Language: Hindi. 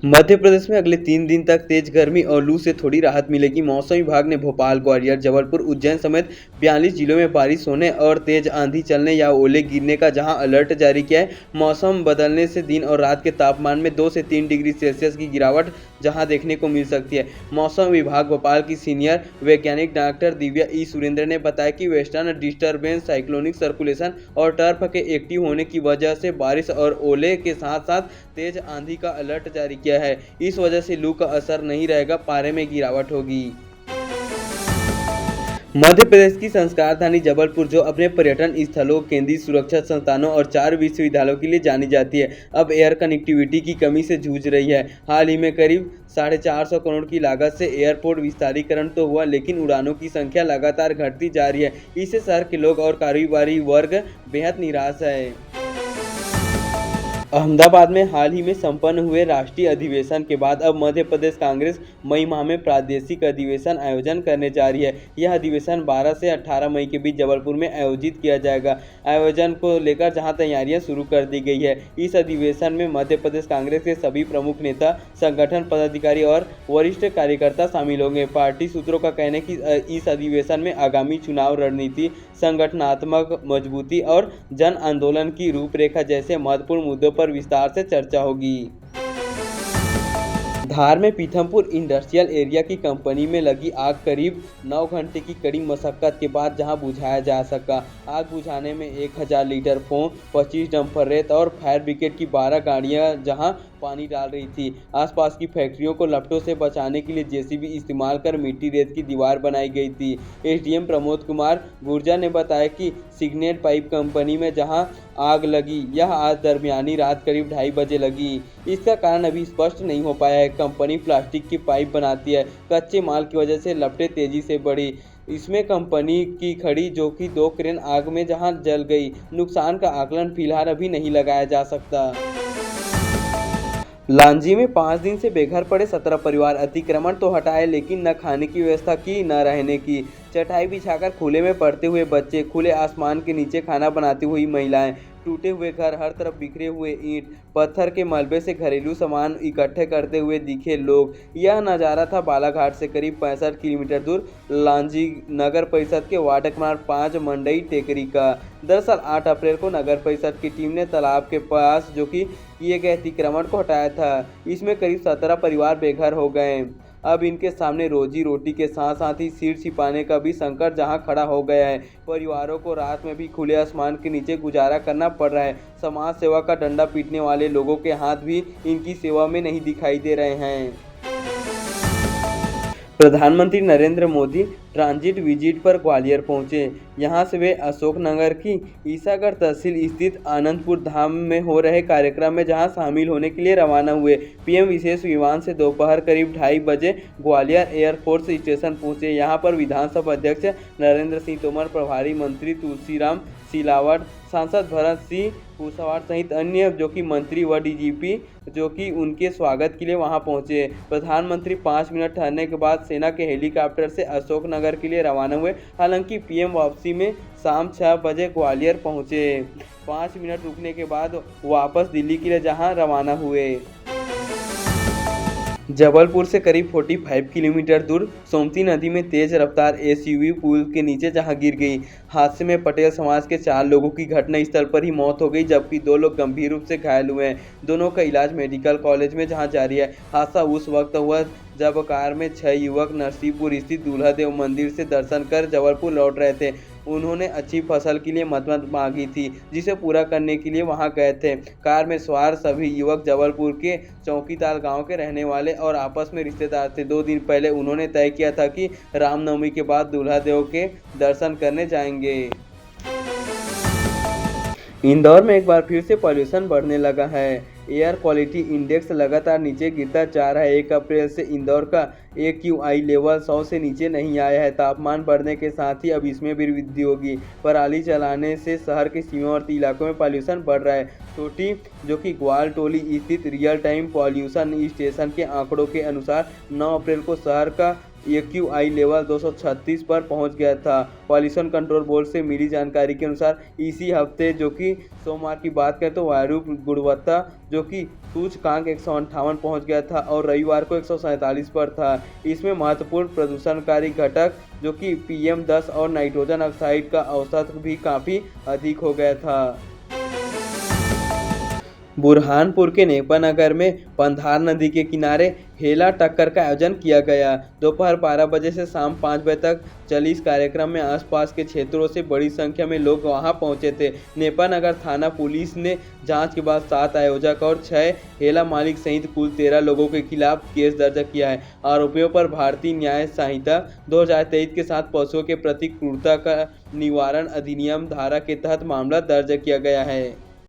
मध्य प्रदेश में अगले 3 दिन तक तेज गर्मी और लू से थोड़ी राहत मिलेगी। मौसम विभाग ने भोपाल, ग्वालियर, जबलपुर, उज्जैन समेत 42 जिलों में बारिश होने और तेज आंधी चलने या ओले गिरने का जहां अलर्ट जारी किया है। मौसम बदलने से दिन और रात के तापमान में 2 से 3 डिग्री सेल्सियस की गिरावट जहां देखने को मिल सकती है। मौसम विभाग भोपाल की सीनियर वैज्ञानिक डॉक्टर दिव्या ई सुरेंद्र ने बताया कि वेस्टर्न डिस्टर्बेंस, साइक्लोनिक सर्कुलेशन और टर्फ के एक्टिव होने की वजह से बारिश और ओले के साथ साथ तेज आंधी का अलर्ट जारी किया है। इस वजह से लू का असर नहीं रहेगा, पारे में गिरावट होगी। मध्य प्रदेश की संस्कार धानी जबलपुर, जो अपने पर्यटन स्थलों, केंद्रीय सुरक्षा संस्थानों और 4 विश्वविद्यालयों के लिए जानी जाती है, अब एयर कनेक्टिविटी की कमी से जूझ रही है। हाल ही में करीब 450 करोड़ की लागत से एयरपोर्ट विस्तारीकरण तो हुआ, लेकिन उड़ानों की संख्या लगातार घटती जा रही है। इससे शहर के लोग और कारोबारी वर्ग बेहद निराश है। अहमदाबाद में हाल ही में संपन्न हुए राष्ट्रीय अधिवेशन के बाद अब मध्य प्रदेश कांग्रेस मई माह में प्रादेशिक अधिवेशन आयोजन करने जा रही है। यह अधिवेशन 12 से 18 मई के बीच जबलपुर में आयोजित किया जाएगा। आयोजन को लेकर जहां तैयारियां शुरू कर दी गई है। इस अधिवेशन में मध्य प्रदेश कांग्रेस के सभी प्रमुख नेता, संगठन पदाधिकारी और वरिष्ठ कार्यकर्ता शामिल होंगे। पार्टी सूत्रों का कहना है कि इस अधिवेशन में आगामी चुनाव रणनीति, संगठनात्मक मजबूती और जन आंदोलन की रूपरेखा जैसे महत्वपूर्ण मुद्दों पर विस्तार से चर्चा होगी। धार में पीथमपुर इंडस्ट्रियल एरिया की कंपनी में लगी आग करीब 9 घंटे की कड़ी मशक्कत के बाद जहां बुझाया जा सका। आग बुझाने में 1000 लीटर फोम, 25 डंपर रेत और फायर ब्रिगेड की 12 गाड़ियां जहां पानी डाल रही थी। आसपास की फैक्ट्रियों को लपटों से बचाने के लिए जेसीबी इस्तेमाल कर मिट्टी रेत की दीवार बनाई गई थी। एसडीएम प्रमोद कुमार गुर्जर ने बताया कि सिग्नेट पाइप कंपनी में जहां आग लगी, यह आज दरमियानी रात करीब 2:30 बजे लगी। इसका कारण अभी स्पष्ट नहीं हो पाया है। कंपनी प्लास्टिक की पाइप बनाती है। कच्चे माल की वजह से लपटें तेजी से बढ़ी। इसमें कंपनी की खड़ी जो कि 2 क्रेन आग में जहां जल गई। नुकसान का आकलन फिलहाल अभी नहीं लगाया जा सकता। लांजी में 5 दिन से बेघर पड़े 17 परिवार, अतिक्रमण तो हटाए लेकिन न खाने की व्यवस्था की न रहने की। चटाई बिछाकर खुले में पड़ते हुए बच्चे, खुले आसमान के नीचे खाना बनाती हुई महिलाएं, टूटे हुए घर, हर तरफ बिखरे हुए ईंट पत्थर के मलबे से घरेलू सामान इकट्ठे करते हुए दिखे लोग। यह नज़ारा था बालाघाट से करीब 65 किलोमीटर दूर लांजी नगर परिषद के वार्ड क्रमांक 5 मंडई टेकरी का। दरअसल 8 अप्रैल को नगर परिषद की टीम ने तालाब के पास जो कि किए गए अतिक्रमण को हटाया था। इसमें करीब 17 परिवार बेघर हो गए। अब इनके सामने रोजी रोटी के साथ साथ ही सिर छिपाने का भी संकट जहां खड़ा हो गया है। परिवारों को रात में भी खुले आसमान के नीचे गुजारा करना पड़ रहा है। समाज सेवा का डंडा पीटने वाले लोगों के हाथ भी इनकी सेवा में नहीं दिखाई दे रहे हैं। प्रधानमंत्री नरेंद्र मोदी ट्रांजिट विजिट पर ग्वालियर पहुंचे। यहां से वे अशोकनगर की ईसागढ़ तहसील स्थित आनंदपुर धाम में हो रहे कार्यक्रम में जहां शामिल होने के लिए रवाना हुए। पीएम विशेष विमान से दोपहर करीब 2:30 बजे ग्वालियर एयरफोर्स स्टेशन पहुंचे। यहां पर विधानसभा अध्यक्ष नरेंद्र सिंह तोमर, प्रभारी मंत्री तुलसीराम सिलावट, सांसद भरत सिंह कुशवाहा सहित अन्य जो कि मंत्री व डीजीपी जो कि उनके स्वागत के लिए वहां पहुंचे। प्रधानमंत्री 5 मिनट ठहरने के बाद सेना के हेलीकॉप्टर से अशोकनगर के लिए रवाना हुए। हालांकि पीएम वापसी में शाम 6 बजे ग्वालियर पहुंचे। 5 मिनट रुकने के बाद वापस दिल्ली के लिए जहां रवाना हुए। जबलपुर से करीब 45 किलोमीटर दूर सोमती नदी में तेज रफ्तार एसयूवी पुल के नीचे जहां गिर गई। हादसे में पटेल समाज के 4 लोगों की घटनास्थल पर ही मौत हो गई, जबकि 2 लोग गंभीर रूप से घायल हुए हैं। दोनों का इलाज मेडिकल कॉलेज में जहां जारी है। हादसा उस वक्त हुआ जब कार में 6 युवक नरसिंहपुर स्थित दूल्हा देव मंदिर से दर्शन कर जबलपुर लौट रहे थे। उन्होंने अच्छी फसल के लिए मदद मांगी थी, जिसे पूरा करने के लिए वहां गए थे। कार में सवार सभी युवक जबलपुर के चौकीताल गांव के रहने वाले और आपस में रिश्तेदार थे। 2 दिन पहले उन्होंने तय किया था कि रामनवमी के बाद दूल्हा देव के दर्शन करने जाएंगे। इंदौर में एक बार फिर से पॉल्यूशन बढ़ने लगा है। एयर क्वालिटी इंडेक्स लगातार नीचे गिरता जा रहा है। 1 अप्रैल से इंदौर का AQI लेवल 100 से नीचे नहीं आया है। तापमान बढ़ने के साथ ही अब इसमें भी वृद्धि होगी। पराली जलाने से शहर के सीमावर्ती इलाकों में पॉल्यूशन बढ़ रहा है। छोटी जो कि ग्वालटोली स्थित रियल टाइम पॉल्यूशन स्टेशन के आंकड़ों के अनुसार 9 अप्रैल को शहर का AQI लेवल 236 पर पहुंच गया था। पॉल्यूशन कंट्रोल बोर्ड से मिली जानकारी के अनुसार इसी हफ्ते जो कि सोमवार की बात करें तो वायु गुणवत्ता जो कि सूचकांक 158 पहुंच गया था और रविवार को 147 पर था। इसमें महत्वपूर्ण प्रदूषणकारी घटक जो कि PM10 और नाइट्रोजन ऑक्साइड का औसत भी काफ़ी अधिक हो गया था। बुरहानपुर के नेपानगर में पंधार नदी के किनारे हेला टक्कर का आयोजन किया गया। दोपहर 12 बजे से शाम 5 बजे तक चली इस कार्यक्रम में आसपास के क्षेत्रों से बड़ी संख्या में लोग वहां पहुंचे थे। नेपानगर थाना पुलिस ने जांच के बाद 7 आयोजक और 6 हेला मालिक सहित कुल 13 लोगों के खिलाफ केस दर्ज किया है। आरोपियों पर भारतीय न्याय संहिता 2023 के साथ पशुओं के प्रति क्रूरता का निवारण अधिनियम धारा के तहत मामला दर्ज किया गया है।